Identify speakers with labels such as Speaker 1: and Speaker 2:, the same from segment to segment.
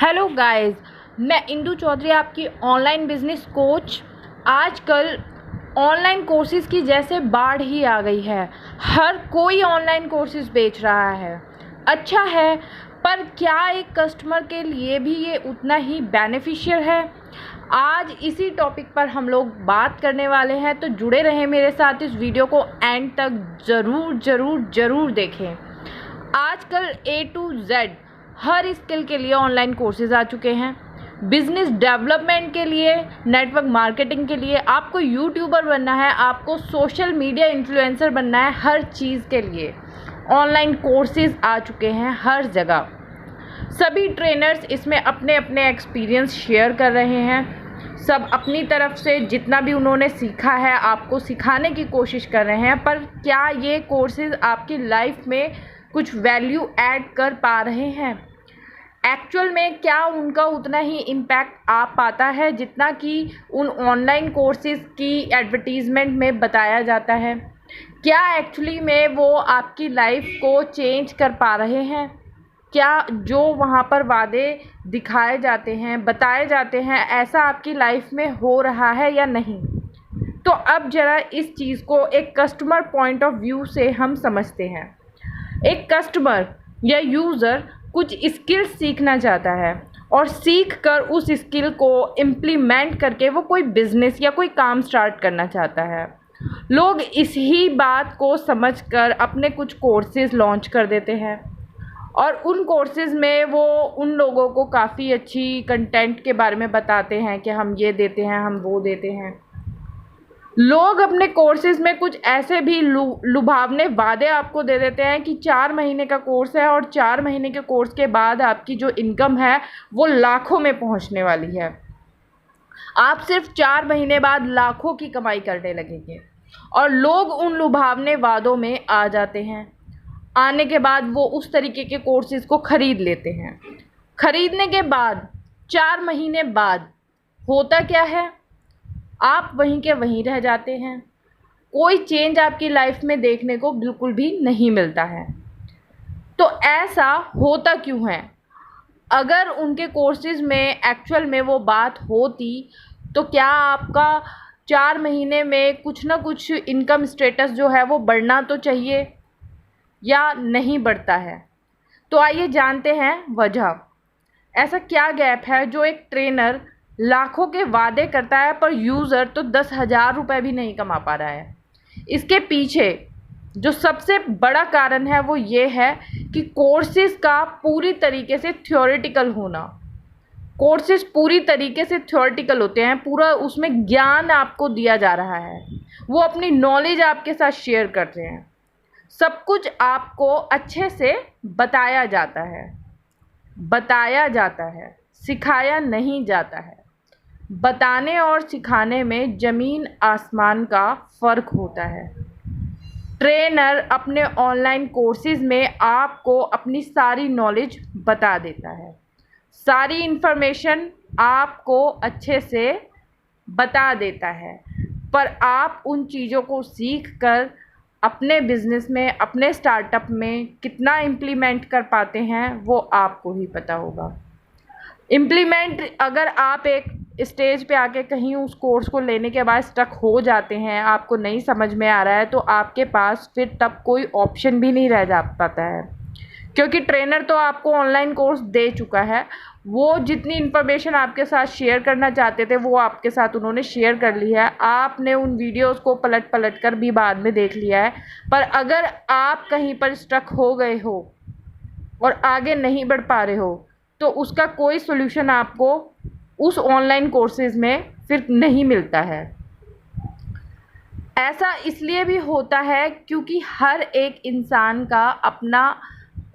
Speaker 1: Hello guys, मैं इंदु चौधरी आपकी online business coach. आजकल ऑनलाइन कोर्सेज़ की जैसे बाढ़ ही आ गई है। हर कोई ऑनलाइन कोर्सेज़ बेच रहा है। अच्छा है, पर क्या एक कस्टमर के लिए भी ये उतना ही बेनिफिशियल है? आज इसी टॉपिक पर हम लोग बात करने वाले हैं, तो जुड़े रहें मेरे साथ। इस वीडियो को एंड तक ज़रूर देखें। आजकल A to Z her skill के लिए ऑनलाइन कोर्सेज आ चुके हैं। बिजनेस डेवलपमेंट के लिए, नेटवर्क मार्केटिंग के लिए, आपको यूट्यूबर बनना है, आपको सोशल मीडिया इन्फ्लुएंसर बनना है, हर चीज़ के लिए ऑनलाइन कोर्सेज आ चुके हैं हर जगह। सभी ट्रेनर्स इसमें अपने अपने एक्सपीरियंस शेयर कर रहे हैं। सब अपनी तरफ से जितना भी उन्होंने सीखा है आपको सिखाने की कोशिश कर रहे हैं। पर क्या ये कोर्सेज आपकी लाइफ में कुछ वैल्यू ऐड कर पा रहे हैं? एक्चुअल में क्या उनका उतना ही इम्पैक्ट आ पाता है जितना कि उन ऑनलाइन कोर्सेज़ की एडवर्टीज़मेंट में बताया जाता है? क्या एक्चुअली में वो आपकी लाइफ को चेंज कर पा रहे हैं? क्या जो वहाँ पर वादे दिखाए जाते हैं, बताए जाते हैं, ऐसा आपकी लाइफ में हो रहा है या नहीं? तो अब ज़रा इस चीज़ को एक कस्टमर पॉइंट ऑफ व्यू से हम समझते हैं। एक कस्टमर या यूज़र कुछ स्किल सीखना चाहता है और सीख कर उस स्किल को इम्प्लीमेंट करके वो कोई बिज़नेस या कोई काम स्टार्ट करना चाहता है। लोग इसी बात को समझकर अपने कुछ कोर्सेज़ लॉन्च कर देते हैं और उन कोर्सेज़ में वो उन लोगों को काफ़ी अच्छी कंटेंट के बारे में बताते हैं कि हम ये देते हैं, हम वो देते हैं। लोग अपने कोर्सेज़ में कुछ ऐसे भी लुभावने वादे आपको दे देते हैं कि 4 महीने का कोर्स है और 4 महीने के कोर्स के बाद आपकी जो इनकम है वो लाखों में पहुंचने वाली है। आप सिर्फ 4 महीने बाद लाखों की कमाई करने लगेंगे और लोग उन लुभावने वादों में आ जाते हैं। आने के बाद वो उस तरीके के कोर्सेज़ को ख़रीद लेते हैं। ख़रीदने के बाद 4 महीने बाद होता क्या है? आप वहीं के वहीं रह जाते हैं। कोई चेंज आपकी लाइफ में देखने को बिल्कुल भी नहीं मिलता है। तो ऐसा होता क्यों है? अगर उनके कोर्सेज़ में एक्चुअल में वो बात होती तो क्या आपका 4 महीने में कुछ ना कुछ इनकम स्टेटस जो है वो बढ़ना तो चाहिए या नहीं बढ़ता है? तो आइए जानते हैं वजह। ऐसा क्या गैप है जो एक ट्रेनर लाखों के वादे करता है पर यूज़र तो 10,000 रुपये भी नहीं कमा पा रहा है? इसके पीछे जो सबसे बड़ा कारण है वो ये है कि कोर्सेज़ का पूरी तरीके से थ्योरेटिकल होना। कोर्सेज़ पूरी तरीके से थ्योरेटिकल होते हैं, पूरा उसमें ज्ञान आपको दिया जा रहा है, वो अपनी नॉलेज आपके साथ शेयर करते हैं। सब कुछ आपको अच्छे से बताया जाता है, सिखाया नहीं जाता है। बताने और सिखाने में ज़मीन आसमान का फ़र्क होता है। ट्रेनर अपने ऑनलाइन कोर्सेज़ में आपको अपनी सारी नॉलेज बता देता है, सारी इन्फॉर्मेशन आपको अच्छे से बता देता है, पर आप उन चीज़ों को सीख कर अपने बिज़नेस में, अपने स्टार्टअप में कितना इम्प्लीमेंट कर पाते हैं वो आपको ही पता होगा। इम्प्लीमेंट अगर आप एक स्टेज पे आके कहीं उस कोर्स को लेने के बाद स्टक हो जाते हैं, आपको नहीं समझ में आ रहा है, तो आपके पास फिर तब कोई ऑप्शन भी नहीं रह जा पाता है, क्योंकि ट्रेनर तो आपको ऑनलाइन कोर्स दे चुका है। वो जितनी इन्फॉर्मेशन आपके साथ शेयर करना चाहते थे वो आपके साथ उन्होंने शेयर कर ली है। आपने उन वीडियोस को पलट कर भी बाद में देख लिया है। पर अगर आप कहीं पर स्टक हो गए हो और आगे नहीं बढ़ पा रहे हो तो उसका कोई सॉल्यूशन आपको उस ऑनलाइन कोर्सेज़ में फिर नहीं मिलता है। ऐसा इसलिए भी होता है क्योंकि हर एक इंसान का अपना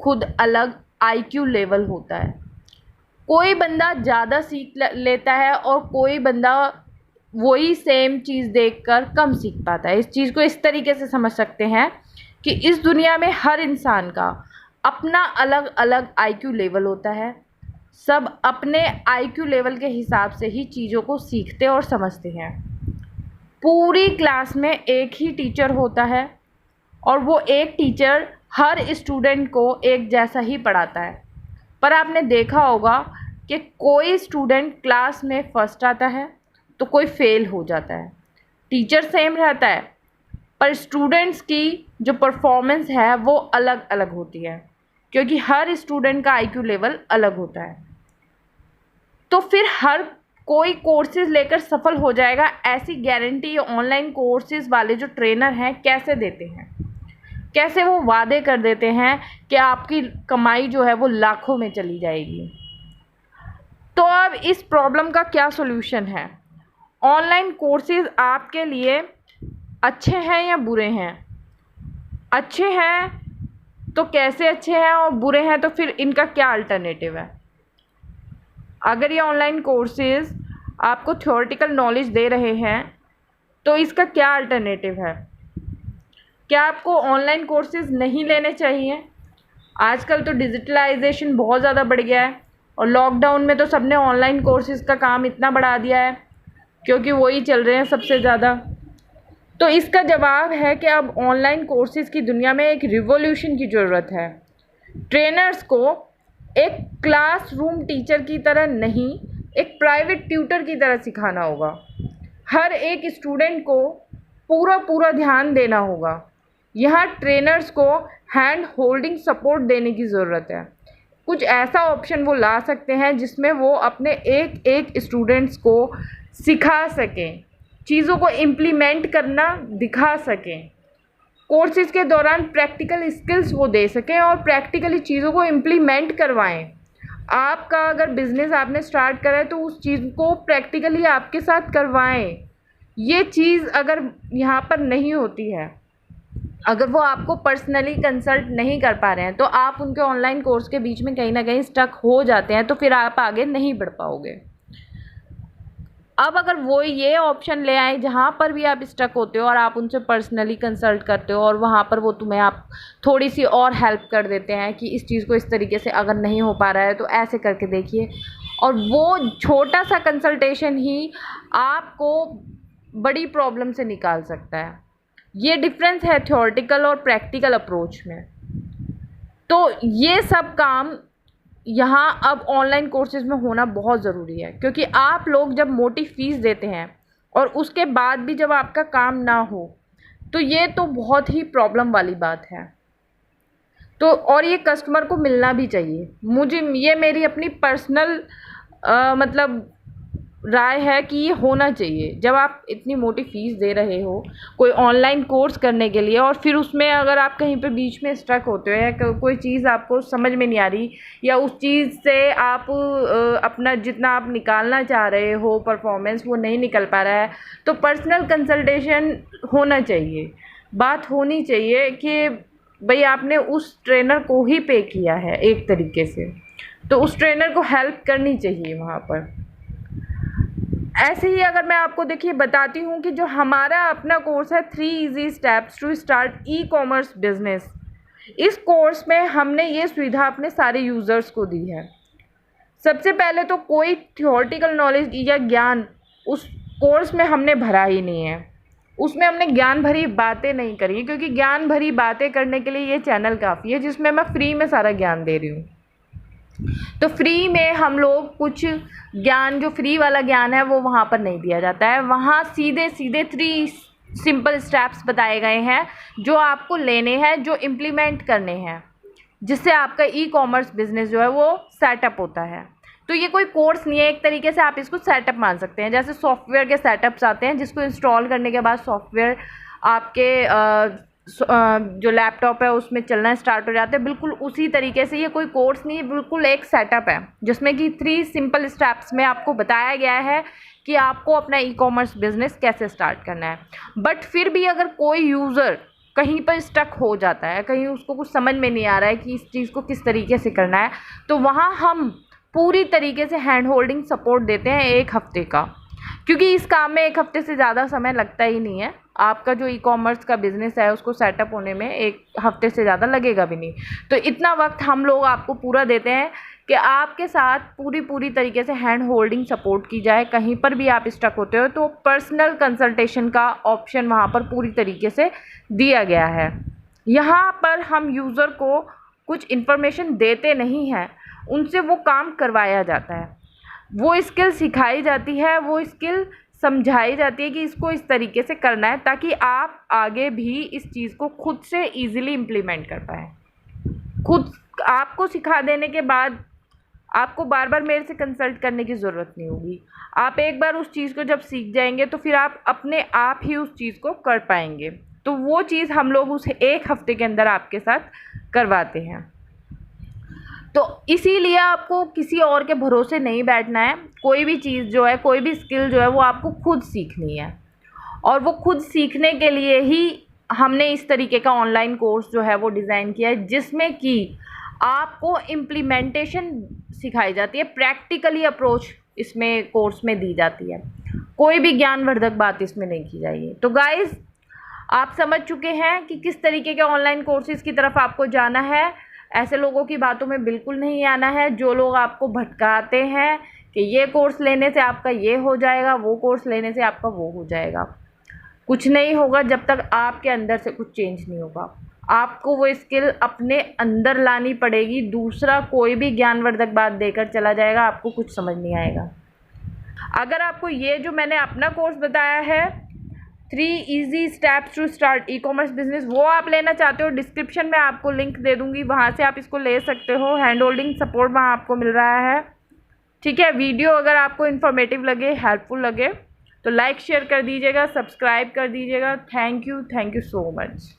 Speaker 1: खुद अलग IQ लेवल होता है। कोई बंदा ज़्यादा सीख लेता है और कोई बंदा वही सेम चीज़ देखकर कम सीख पाता है। इस चीज़ को इस तरीके से समझ सकते हैं कि इस दुनिया में हर इंसान का अपना अलग अलग IQ लेवल होता है। सब अपने IQ लेवल के हिसाब से ही चीज़ों को सीखते और समझते हैं। पूरी क्लास में एक ही टीचर होता है और वो एक टीचर हर स्टूडेंट को एक जैसा ही पढ़ाता है। पर आपने देखा होगा कि कोई स्टूडेंट क्लास में फर्स्ट आता है तो कोई फेल हो जाता है। टीचर सेम रहता है, पर स्टूडेंट्स की जो परफॉर्मेंस है वो अलग अलग होती है, क्योंकि हर स्टूडेंट का आईक्यू लेवल अलग होता है। तो फिर हर कोई कोर्सेज लेकर सफल हो जाएगा, ऐसी गारंटी ऑनलाइन कोर्सेज वाले जो ट्रेनर हैं कैसे देते हैं? कैसे वो वादे कर देते हैं कि आपकी कमाई जो है वो लाखों में चली जाएगी? तो अब इस प्रॉब्लम का क्या सॉल्यूशन है? ऑनलाइन कोर्सेज आपके लिए अच्छे हैं या बुरे हैं? अच्छे हैं तो कैसे अच्छे हैं, और बुरे हैं तो फिर इनका क्या अल्टरनेटिव है? अगर ये ऑनलाइन कोर्सेज आपको थ्योरेटिकल नॉलेज दे रहे हैं तो इसका क्या अल्टरनेटिव है? क्या आपको ऑनलाइन कोर्सेज नहीं लेने चाहिए? आजकल तो डिजिटलाइजेशन बहुत ज़्यादा बढ़ गया है, और लॉकडाउन में तो सबने ऑनलाइन कोर्सेज का काम इतना बढ़ा दिया है क्योंकि वही चल रहे हैं सबसे ज़्यादा। तो इसका जवाब है कि अब ऑनलाइन कोर्सेज की दुनिया में एक रिवॉल्यूशन की ज़रूरत है। ट्रेनर्स को एक क्लासरूम टीचर की तरह नहीं, एक प्राइवेट ट्यूटर की तरह सिखाना होगा। हर एक स्टूडेंट को पूरा ध्यान देना होगा। यहाँ ट्रेनर्स को हैंड होल्डिंग सपोर्ट देने की ज़रूरत है। कुछ ऐसा ऑप्शन वो ला सकते हैं जिसमें वो अपने एक एक स्टूडेंट्स को सिखा सकें, चीज़ों को इम्प्लीमेंट करना दिखा सकें। कोर्सेज़ के दौरान प्रैक्टिकल स्किल्स वो दे सकें और प्रैक्टिकली चीज़ों को इम्प्लीमेंट करवाएं। आपका अगर बिज़नेस आपने स्टार्ट करा है तो उस चीज़ को प्रैक्टिकली आपके साथ करवाएं। ये चीज़ अगर यहाँ पर नहीं होती है, अगर वो आपको पर्सनली कंसल्ट नहीं कर पा रहे हैं, तो आप उनके ऑनलाइन कोर्स के बीच में कहीं ना कहीं स्टक हो जाते हैं, तो फिर आप आगे नहीं बढ़ पाओगे। अब अगर वो ये ऑप्शन ले आए जहाँ पर भी आप स्टक होते हो और आप उनसे पर्सनली कंसल्ट करते हो और वहाँ पर वो तुम्हें आप थोड़ी सी और हेल्प कर देते हैं कि इस चीज़ को इस तरीके से अगर नहीं हो पा रहा है तो ऐसे करके देखिए, और वो छोटा सा कंसल्टेशन ही आपको बड़ी प्रॉब्लम से निकाल सकता है। ये डिफरेंस है थ्योरेटिकल और प्रैक्टिकल अप्रोच में। तो ये सब काम यहाँ अब ऑनलाइन कोर्सेज में होना बहुत ज़रूरी है, क्योंकि आप लोग जब मोटी फीस देते हैं और उसके बाद भी जब आपका काम ना हो तो ये तो बहुत ही प्रॉब्लम वाली बात है। तो और ये कस्टमर को मिलना भी चाहिए। मुझे ये मेरी अपनी पर्सनल मतलब राय है कि ये होना चाहिए। जब आप इतनी मोटी फ़ीस दे रहे हो कोई ऑनलाइन कोर्स करने के लिए, और फिर उसमें अगर आप कहीं पे बीच में स्टक होते हो या कोई चीज़ आपको समझ में नहीं आ रही, या उस चीज़ से आप अपना जितना आप निकालना चाह रहे हो परफॉर्मेंस वो नहीं निकल पा रहा है, तो पर्सनल कंसल्टेशन होना चाहिए। बात होनी चाहिए कि भाई आपने उस ट्रेनर को ही पे किया है एक तरीके से, तो उस ट्रेनर को हेल्प करनी चाहिए वहाँ पर। ऐसे ही अगर मैं आपको देखिए बताती हूँ कि जो हमारा अपना कोर्स है 3 easy steps to start e commerce business, इस कोर्स में हमने ये सुविधा अपने सारे यूज़र्स को दी है। सबसे पहले तो कोई थ्योरेटिकल नॉलेज या ज्ञान उस कोर्स में हमने भरा ही नहीं है। उसमें हमने ज्ञान भरी बातें नहीं करी, क्योंकि ज्ञान भरी बातें करने के लिए ये चैनल काफ़ी है जिसमें मैं फ्री में सारा ज्ञान दे रही हूँ। तो फ्री में हम लोग कुछ ज्ञान, जो फ्री वाला ज्ञान है वो वहाँ पर नहीं दिया जाता है। वहाँ सीधे 3 सिंपल स्टेप्स बताए गए हैं जो आपको लेने हैं, जो इम्प्लीमेंट करने हैं, जिससे आपका ई कॉमर्स बिजनेस जो है वो सेटअप होता है। तो ये कोई कोर्स नहीं है, एक तरीके से आप इसको सेटअप मान सकते हैं। जैसे सॉफ्टवेयर के सेटअप्स आते हैं जिसको इंस्टॉल करने के बाद सॉफ्टवेयर आपके जो लैपटॉप है उसमें चलना स्टार्ट हो जाता है, बिल्कुल उसी तरीके से ये कोई कोर्स नहीं है, बिल्कुल एक सेटअप है जिसमें कि 3 सिंपल स्टेप्स में आपको बताया गया है कि आपको अपना ई कॉमर्स बिजनेस कैसे स्टार्ट करना है। बट फिर भी अगर कोई यूज़र कहीं पर स्टक हो जाता है, कहीं उसको कुछ समझ में नहीं आ रहा है कि इस चीज़ को किस तरीके से करना है, तो वहाँ हम पूरी तरीके से हैंड होल्डिंग सपोर्ट देते हैं 1 हफ़्ते का, क्योंकि इस काम में 1 हफ़्ते से ज़्यादा समय लगता ही नहीं है। आपका जो ई कॉमर्स का बिज़नेस है उसको सेटअप होने में 1 हफ़्ते से ज़्यादा लगेगा भी नहीं। तो इतना वक्त हम लोग आपको पूरा देते हैं कि आपके साथ पूरी तरीके से हैंड होल्डिंग सपोर्ट की जाए। कहीं पर भी आप स्टक होते हो तो पर्सनल कंसल्टेशन का ऑप्शन वहाँ पर पूरी तरीके से दिया गया है। यहाँ पर हम यूज़र को कुछ इन्फॉर्मेशन देते नहीं हैं, उनसे वो काम करवाया जाता है, वो स्किल सिखाई जाती है, वो स्किल समझाई जाती है कि इसको इस तरीके से करना है, ताकि आप आगे भी इस चीज़ को खुद से ईज़िली इम्प्लीमेंट कर पाएँ। खुद आपको सिखा देने के बाद आपको बार बार मेरे से कंसल्ट करने की ज़रूरत नहीं होगी। आप एक बार उस चीज़ को जब सीख जाएंगे तो फिर आप अपने आप ही उस चीज़ को कर पाएंगे। तो वो चीज़ हम लोग उस एक हफ़्ते के अंदर आपके साथ करवाते हैं। तो इसीलिए आपको किसी और के भरोसे नहीं बैठना है। कोई भी चीज़ जो है, कोई भी स्किल जो है, वो आपको खुद सीखनी है, और वो खुद सीखने के लिए ही हमने इस तरीके का ऑनलाइन कोर्स जो है वो डिज़ाइन किया है, जिसमें कि आपको इम्प्लीमेंटेशन सिखाई जाती है, प्रैक्टिकली अप्रोच इसमें कोर्स में दी जाती है। कोई भी ज्ञानवर्धक बात इसमें नहीं की जाएगी। तो गाइस, आप समझ चुके हैं कि किस तरीके के ऑनलाइन कोर्सेज़ की तरफ आपको जाना है। ऐसे लोगों की बातों में बिल्कुल नहीं आना है जो लोग आपको भटकाते हैं कि ये कोर्स लेने से आपका ये हो जाएगा, वो कोर्स लेने से आपका वो हो जाएगा। कुछ नहीं होगा जब तक आपके अंदर से कुछ चेंज नहीं होगा। आपको वो स्किल अपने अंदर लानी पड़ेगी। दूसरा कोई भी ज्ञानवर्धक बात देकर चला जाएगा, आपको कुछ समझ नहीं आएगा। अगर आपको ये जो मैंने अपना कोर्स बताया है 3 easy steps to start e commerce business, वो आप लेना चाहते हो, डिस्क्रिप्शन में आपको लिंक दे दूँगी, वहाँ से आप इसको ले सकते हो। हैंड होल्डिंग सपोर्ट वहाँ आपको मिल रहा है। ठीक है, वीडियो अगर आपको इन्फॉर्मेटिव लगे, हेल्पफुल लगे, तो लाइक शेयर कर दीजिएगा, सब्सक्राइब कर दीजिएगा। Thank you so much.